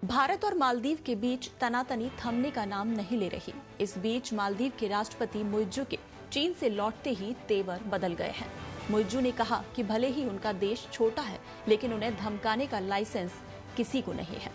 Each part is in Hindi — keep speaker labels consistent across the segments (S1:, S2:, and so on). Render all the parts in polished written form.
S1: भारत और मालदीव के बीच तनातनी थमने का नाम नहीं ले रही। इस बीच मालदीव के राष्ट्रपति मुइज्जू के चीन से लौटते ही तेवर बदल गए हैं। मुइज्जू ने कहा कि भले ही उनका देश छोटा है, लेकिन उन्हें धमकाने का लाइसेंस किसी को नहीं है।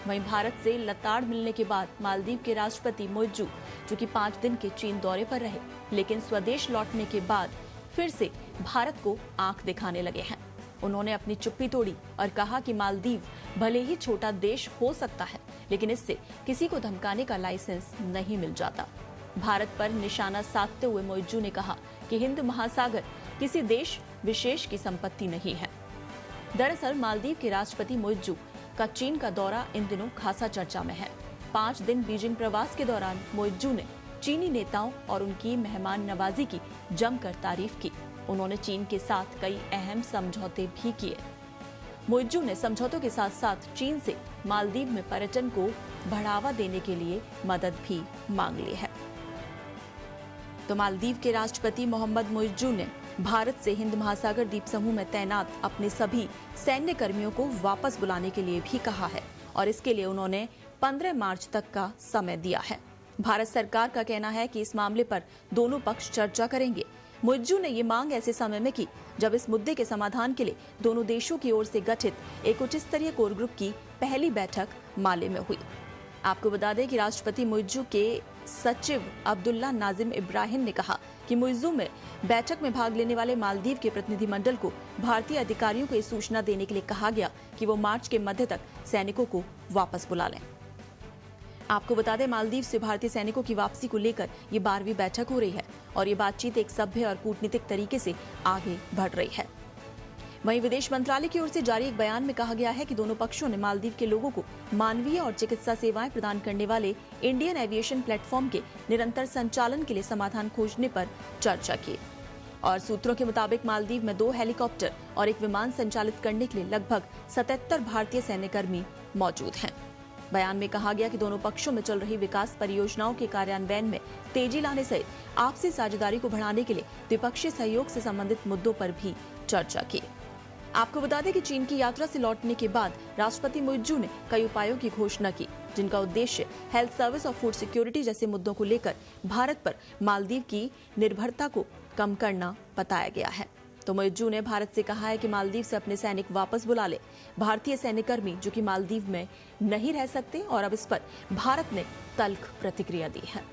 S1: वहीं भारत से लताड़ मिलने के बाद मालदीव के राष्ट्रपति मुइज्जू, जो कि 5 दिन के चीन दौरे पर रहे, लेकिन स्वदेश लौटने के बाद फिर से भारत को आंख दिखाने लगे हैं। उन्होंने अपनी चुप्पी तोड़ी और कहा कि मालदीव भले ही छोटा देश हो सकता है, लेकिन इससे किसी को धमकाने का लाइसेंस नहीं मिल जाता। भारत पर निशाना साधते हुए मुइज्जू ने कहा कि हिंद महासागर किसी देश विशेष की संपत्ति नहीं है। दरअसल मालदीव के राष्ट्रपति मुइज्जू का चीन का दौरा इन दिनों खासा चर्चा में है। 5 दिन बीजिंग प्रवास के दौरान मुइज्जू ने चीनी नेताओं और उनकी मेहमान नवाजी की जमकर तारीफ की। उन्होंने चीन के साथ कई अहम समझौते भी किए। मुइज्जू ने समझौतों के साथ साथ चीन से मालदीव में पर्यटन को बढ़ावा देने के लिए मदद भी मांग ली है। तो मालदीव के राष्ट्रपति मोहम्मद मुइज्जू ने भारत से हिंद महासागर द्वीप समूह में तैनात अपने सभी सैन्य कर्मियों को वापस बुलाने के लिए भी कहा है और इसके लिए उन्होंने 15 मार्च तक का समय दिया है। भारत सरकार का कहना है कि इस मामले पर दोनों पक्ष चर्चा करेंगे। मुइज्जू ने ये मांग ऐसे समय में की जब इस मुद्दे के समाधान के लिए दोनों देशों की ओर से गठित एक उच्च स्तरीय कोर ग्रुप की पहली बैठक माले में हुई। आपको बता दें कि राष्ट्रपति मुइज्जू के सचिव अब्दुल्ला नाजिम इब्राहिम ने कहा कि मुइज्जू में बैठक में भाग लेने वाले मालदीव के प्रतिनिधिमंडल को भारतीय अधिकारियों को ये सूचना देने के लिए कहा गया कि वो मार्च के मध्य तक सैनिकों को वापस बुला लें। आपको बता दें, मालदीव से भारतीय सैनिकों की वापसी को लेकर ये 12वीं बैठक हो रही है और ये बातचीत एक सभ्य और कूटनीतिक तरीके से आगे बढ़ रही है। वहीं विदेश मंत्रालय की ओर से जारी एक बयान में कहा गया है कि दोनों पक्षों ने मालदीव के लोगों को मानवीय और चिकित्सा सेवाएं प्रदान करने वाले इंडियन एविएशन प्लेटफॉर्म के निरंतर संचालन के लिए समाधान खोजने पर चर्चा की और सूत्रों के मुताबिक मालदीव में 2 हेलीकॉप्टर और एक विमान संचालित करने के लिए लगभग 77 भारतीय सैन्यकर्मी मौजूद हैं। बयान में कहा गया कि दोनों पक्षों में चल रही विकास परियोजनाओं के कार्यान्वयन में तेजी लाने सहित आपसी साझेदारी को बढ़ाने के लिए द्विपक्षीय सहयोग से संबंधित मुद्दों पर भी चर्चा की। आपको बता दें कि चीन की यात्रा से लौटने के बाद राष्ट्रपति मुइज्जू ने कई उपायों की घोषणा की, जिनका उद्देश्य हेल्थ सर्विस और फूड सिक्योरिटी जैसे मुद्दों को लेकर भारत पर मालदीव की निर्भरता को कम करना बताया गया है। तो मुइज्जू ने भारत से कहा है कि मालदीव से अपने सैनिक वापस बुला ले। भारतीय सैन्यकर्मी जो कि मालदीव में नहीं रह सकते और अब इस पर भारत ने तल्ख प्रतिक्रिया दी है।